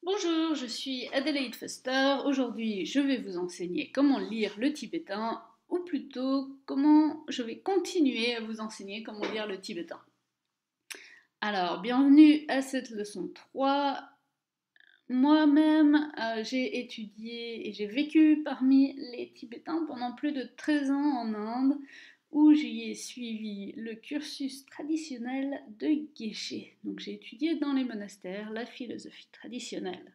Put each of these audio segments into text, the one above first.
Bonjour, je suis Adélaïde Foster. Aujourd'hui, je vais vous enseigner comment lire le tibétain, ou plutôt comment je vais continuer à vous enseigner comment lire le tibétain. Alors, bienvenue à cette leçon 3. Moi-même, j'ai étudié et j'ai vécu parmi les Tibétains pendant plus de 13 ans en Inde, où j'y ai suivi le cursus traditionnel de Geshe. Donc j'ai étudié dans les monastères la philosophie traditionnelle.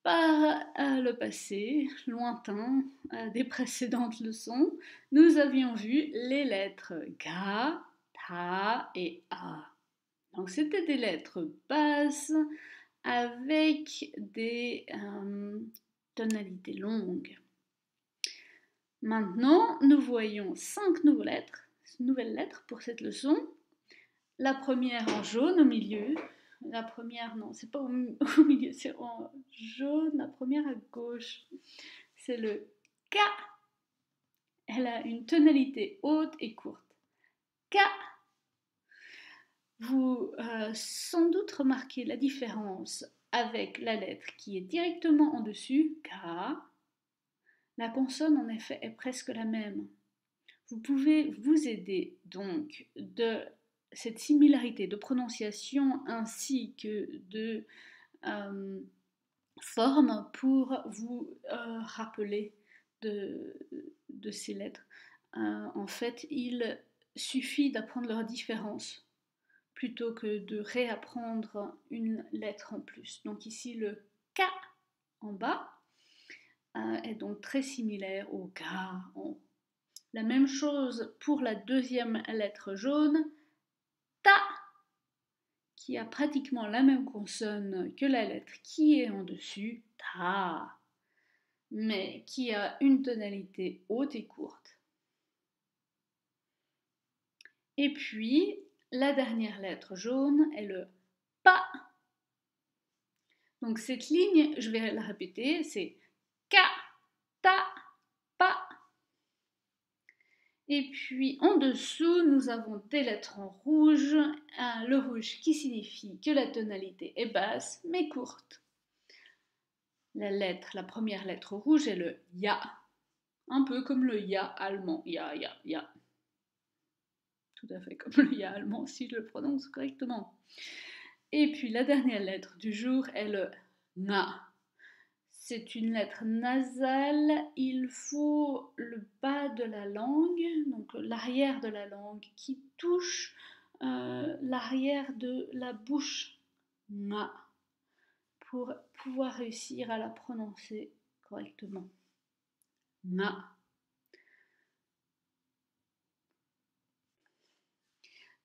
Par le passé lointain des précédentes leçons, nous avions vu les lettres Ga, Ta et A. Donc c'était des lettres basses avec des tonalités longues. Maintenant, nous voyons 5 nouvelles lettres pour cette leçon. La première en jaune au milieu. La première, non, c'est pas au milieu, c'est en jaune. La première à gauche, c'est le K. Elle a une tonalité haute et courte. K. Vous sans doute remarquez la différence avec la lettre qui est directement en dessus, K. La consonne en effet est presque la même. Vous pouvez vous aider donc de cette similarité de prononciation ainsi que de forme pour vous rappeler de ces lettres. En fait, il suffit d'apprendre leurs différences plutôt que de réapprendre une lettre en plus. Donc ici, le K en bas est donc très similaire au K en haut. La même chose pour la deuxième lettre jaune, Ta, qui a pratiquement la même consonne que la lettre qui est en dessus, Ta, mais qui a une tonalité haute et courte. Et puis, la dernière lettre jaune est le Pa. Donc cette ligne, je vais la répéter, c'est Ka, Ta, Pa. Et puis en dessous, nous avons des lettres en rouge, le rouge qui signifie que la tonalité est basse mais courte. La première lettre rouge est le Ya, un peu comme le Ya allemand, Ya, Ya, Ya. Tout à fait comme le Ya allemand si je le prononce correctement. Et puis la dernière lettre du jour est le Na. C'est une lettre nasale, il faut le bas de la langue, donc l'arrière de la langue, qui touche l'arrière de la bouche, Na, pour pouvoir réussir à la prononcer correctement. Na.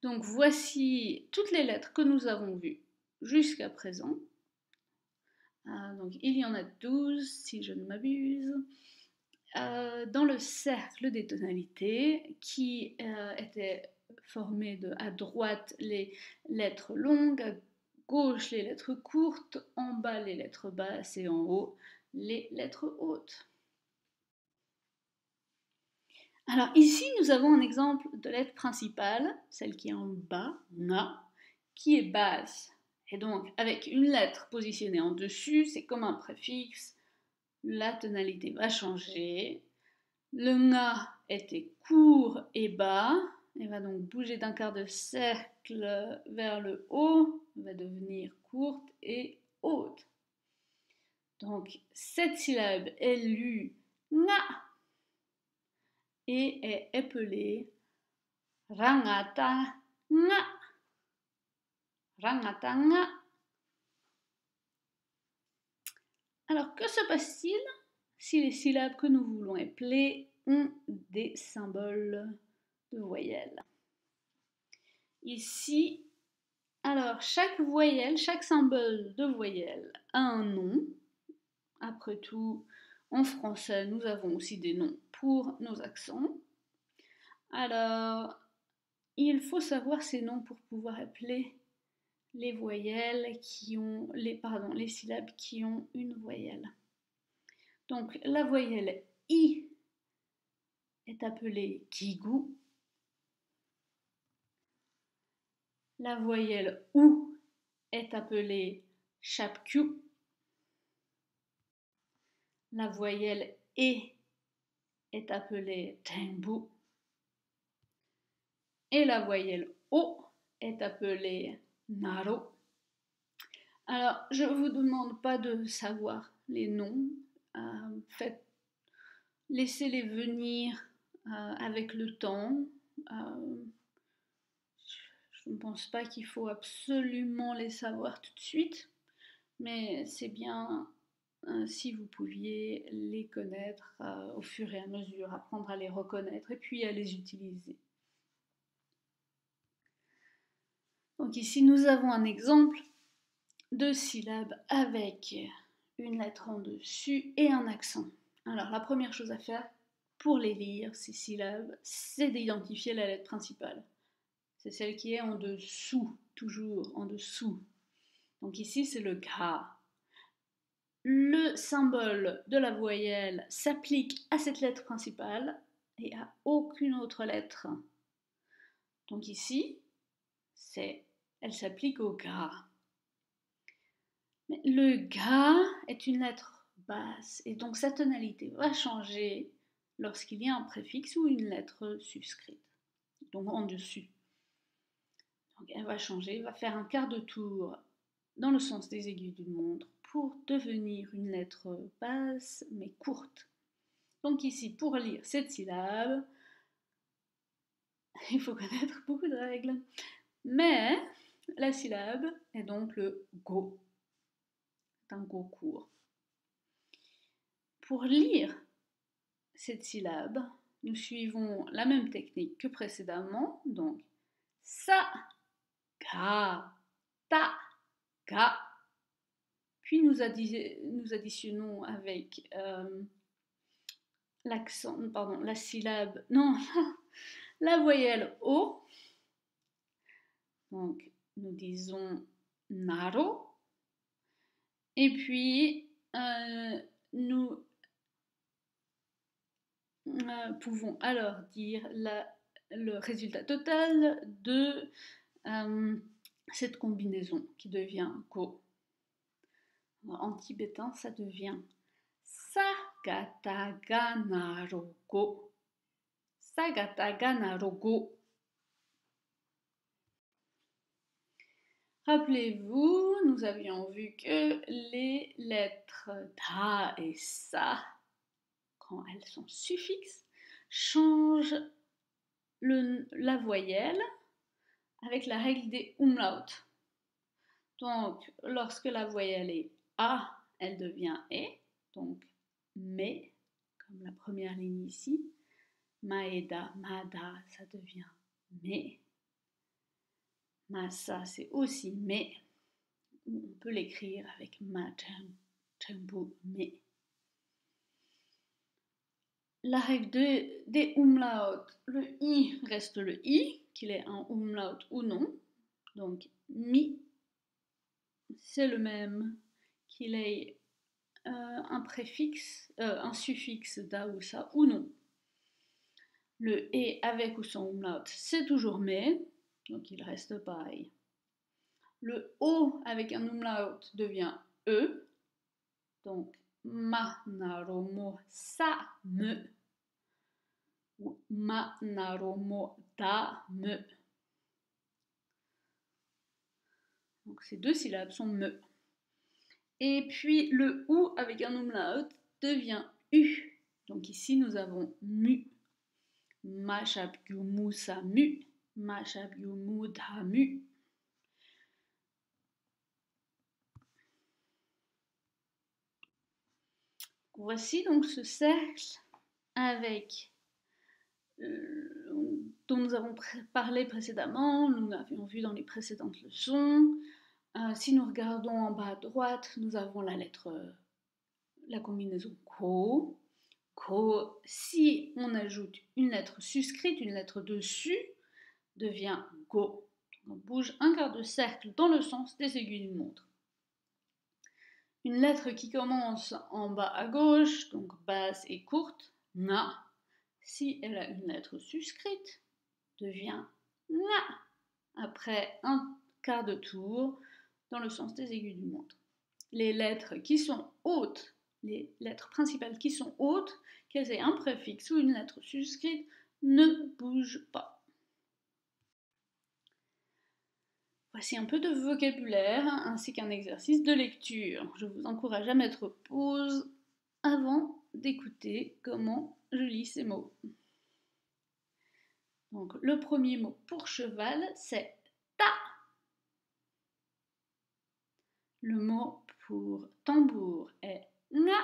Donc voici toutes les lettres que nous avons vues jusqu'à présent. Donc il y en a 12 si je ne m'abuse. Dans le cercle des tonalités qui était formé de à droite les lettres longues, à gauche les lettres courtes, en bas les lettres basses et en haut les lettres hautes. Alors ici nous avons un exemple de lettre principale, celle qui est en bas, Na, qui est basse. Et donc avec une lettre positionnée en dessus, c'est comme un préfixe, la tonalité va changer. Le Na était court et bas, il va donc bouger d'un quart de cercle vers le haut, va devenir courte et haute. Donc cette syllabe est lue Na et est épelée Rangata Nga. Rangata Nga. Alors que se passe-t-il si les syllabes que nous voulons épeler ont des symboles de voyelles? Ici, alors chaque voyelle, chaque symbole de voyelle a un nom. Après tout, en français, nous avons aussi des noms pour nos accents. Alors, il faut savoir ces noms pour pouvoir appeler les voyelles qui ont, les syllabes qui ont une voyelle. Donc, la voyelle I est appelée Kigu. La voyelle OU est appelée shapkyu. La voyelle E est appelée tengbu. Et la voyelle O est appelée naro. Alors, je ne vous demande pas de savoir les noms. Laissez-les venir avec le temps. Je ne pense pas qu'il faut absolument les savoir tout de suite, mais c'est bien si vous pouviez les connaître au fur et à mesure, apprendre à les reconnaître et puis à les utiliser. Donc ici, nous avons un exemple de syllabes avec une lettre en dessus et un accent. Alors, la première chose à faire pour les lire, ces syllabes, c'est d'identifier la lettre principale. C'est celle qui est en dessous, toujours en dessous. Donc ici, c'est le ga. Le symbole de la voyelle s'applique à cette lettre principale et à aucune autre lettre. Donc ici, elle s'applique au ga. Mais le ga est une lettre basse et donc sa tonalité va changer lorsqu'il y a un préfixe ou une lettre suscrite, donc en dessus. Donc elle va changer, va faire un quart de tour dans le sens des aiguilles d'une montre pour devenir une lettre basse mais courte. Donc ici, pour lire cette syllabe, il faut connaître beaucoup de règles. Mais la syllabe est donc le go. C'est un go court. Pour lire cette syllabe, nous suivons la même technique que précédemment. Donc, sa, ga, ta, ga. Puis nous additionnons avec la syllabe, non, la voyelle O. Donc, nous disons naro. Et puis, nous pouvons alors dire le résultat total de cette combinaison qui devient go. En tibétain, ça devient sagata naro go. Sagata naro go. Rappelez-vous, nous avions vu que les lettres ta et sa, quand elles sont suffixes, changent la voyelle avec la règle des umlaut. Donc, lorsque la voyelle est A, elle devient E, donc me, comme la première ligne ici. Maeda, mada, ça devient me. Masa, c'est aussi me. On peut l'écrire avec ma, tembu, me. La règle des umlaut, le i reste le i, qu'il est un umlaut ou non. Donc, mi, c'est le même qu'il ait un préfixe, un suffixe da ou sa ou non. Le et avec ou sans umlaut, c'est toujours me, donc il reste pareil. Le o avec un umlaut devient e, donc ma naromo sa me ou ma naromo da me. Donc ces deux syllabes sont me. Et puis le ou avec un umlaut devient u. Donc ici nous avons mu. Ma shapgyu mu sa mu. Ma shapgyu mu da mu. Voici donc ce cercle avec dont nous avons parlé précédemment, nous l'avions vu dans les précédentes leçons. Si nous regardons en bas à droite, nous avons la combinaison ko. Ko, si on ajoute une lettre suscrite, une lettre dessus, devient go. On bouge un quart de cercle dans le sens des aiguilles d'une montre. Une lettre qui commence en bas à gauche, donc basse et courte, na. Si elle a une lettre suscrite, devient na. après un quart de tour dans le sens des aiguilles d'une montre. Les lettres qui sont hautes, les lettres principales qui sont hautes, qu'elles aient un préfixe ou une lettre suscrite, ne bougent pas. Voici un peu de vocabulaire ainsi qu'un exercice de lecture. Je vous encourage à mettre pause avant d'écouter comment je lis ces mots. Donc le premier mot pour cheval, c'est ta. Le mot pour tambour est nga.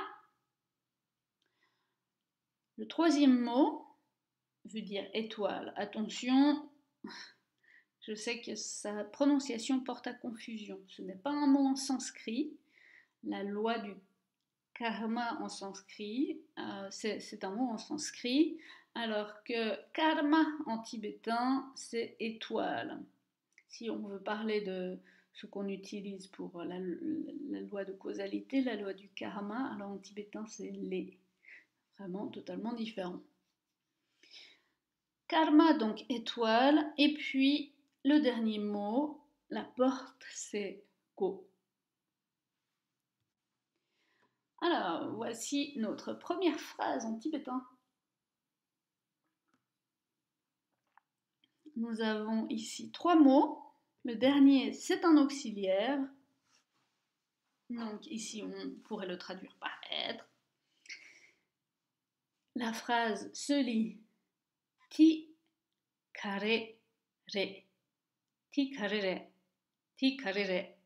Le troisième mot veut dire étoile. Attention, je sais que sa prononciation porte à confusion. Ce n'est pas un mot en sanskrit. La loi du karma en sanskrit, c'est un mot en sanskrit, alors que karma en tibétain, c'est étoile. Si on veut parler de ce qu'on utilise pour la loi de causalité, la loi du karma, alors en tibétain, c'est les. Vraiment totalement différent. Karma, donc étoile, et puis le dernier mot, la porte, c'est go. Alors, voici notre première phrase en tibétain. Nous avons ici 3 mots. Le dernier, c'est un auxiliaire. Donc ici, on pourrait le traduire par être. La phrase se lit ti kare re. Ti kare re. Ti kare re.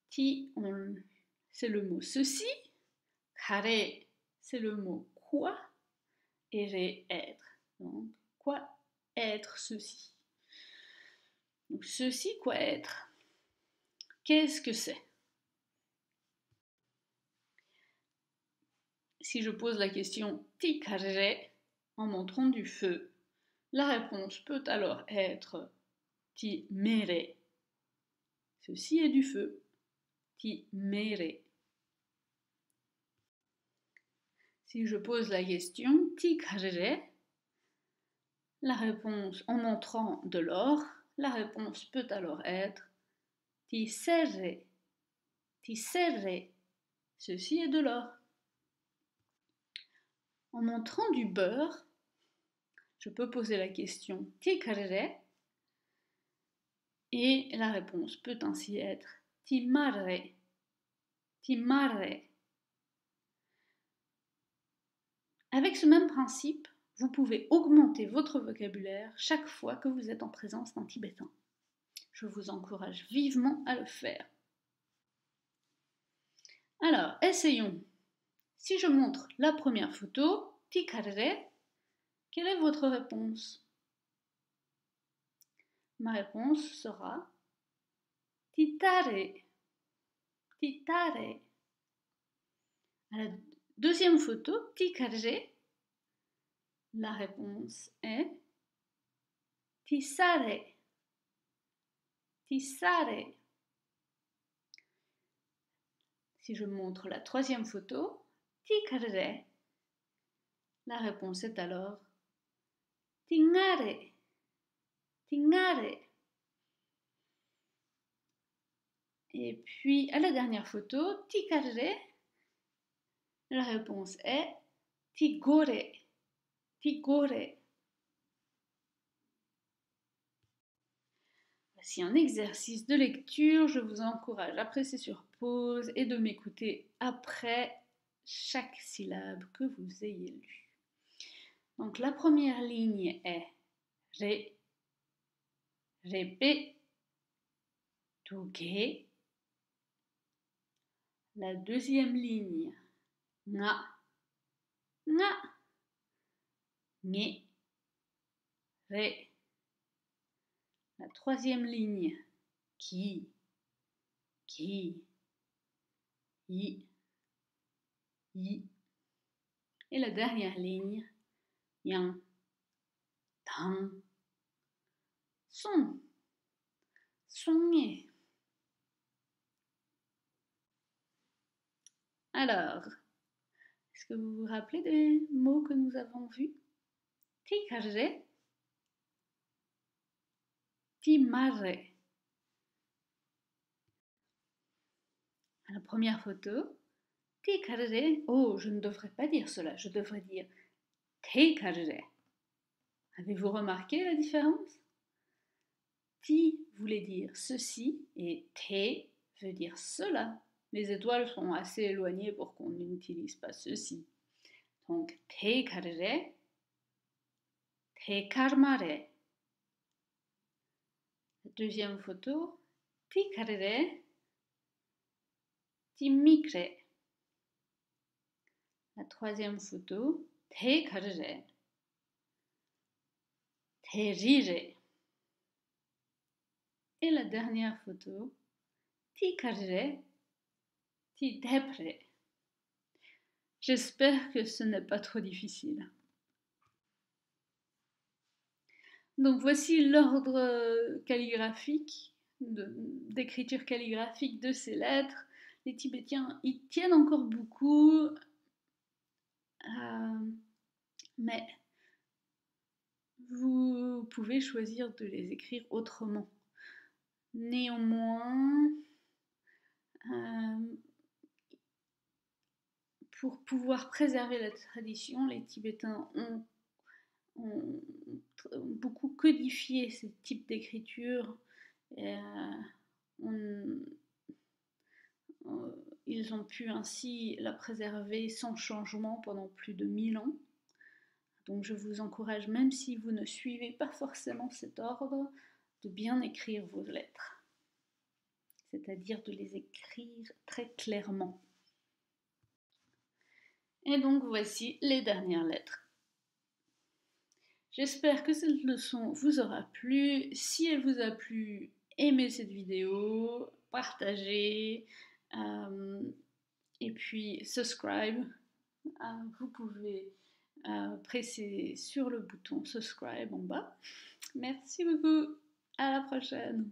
Ti, c'est le mot ceci. Kare, c'est le mot quoi. Et re, être. Donc, quoi être ceci. Donc, ceci, quoi être. Qu'est-ce que c'est? Si je pose la question ti kare en montrant du feu, la réponse peut alors être ti mere. Ceci est du feu. Ti mere. Si je pose la question ti kare, la réponse en montrant de l'or, la réponse peut alors être ti serre. Ti serre. Ceci est de l'or. En montrant du beurre, je peux poser la question ti kare et la réponse peut ainsi être ti marre. Ti marre. Avec ce même principe, vous pouvez augmenter votre vocabulaire chaque fois que vous êtes en présence d'un tibétain. Je vous encourage vivement à le faire. Alors, essayons. Si je montre la première photo, ti kare, quelle est votre réponse? Ma réponse sera ti tare. Ti tare. À la deuxième photo, ti kare, la réponse est ti sare. Ti sare. Si je montre la troisième photo, ti kare, la réponse est alors tingare. Tingare. Et puis à la dernière photo, ti kare, la réponse est tigore. Tigore. Voici un exercice de lecture. Je vous encourage à presser sur pause et de m'écouter après chaque syllabe que vous ayez lue. Donc la première ligne est ré, répé, tougué. La deuxième ligne, nga, nga, ngé, ré. La troisième ligne, qui, yi, yi. Et la dernière ligne, yang, tang, son, sonné. Alors, est-ce que vous vous rappelez des mots que nous avons vus? Ti kare, Ti mare. La première photo. Ti karere. Oh, je ne devrais pas dire cela. Je devrais dire te karere. Avez-vous remarqué la différence? Ti voulait dire ceci et te veut dire cela. Les étoiles sont assez éloignées pour qu'on n'utilise pas ceci. Donc, te karere, te karmare. La deuxième photo, ti karere, ti mikre. La troisième photo, te karere, te rire. Et la dernière photo, ti karere, ti depre. J'espère que ce n'est pas trop difficile. Donc voici l'ordre calligraphique, d'écriture calligraphique de ces lettres. Les Tibétains y tiennent encore beaucoup, mais vous pouvez choisir de les écrire autrement. Néanmoins, pour pouvoir préserver la tradition, les Tibétains ont beaucoup codifié ce type d'écriture. Ils ont pu ainsi la préserver sans changement pendant plus de 1000 ans. Donc je vous encourage, même si vous ne suivez pas forcément cet ordre, de bien écrire vos lettres, c'est-à-dire de les écrire très clairement. Et donc voici les dernières lettres. J'espère que cette leçon vous aura plu. Si elle vous a plu, aimez cette vidéo, partagez, et puis subscribe. Vous pouvez presser sur le bouton subscribe en bas. Merci beaucoup, à la prochaine.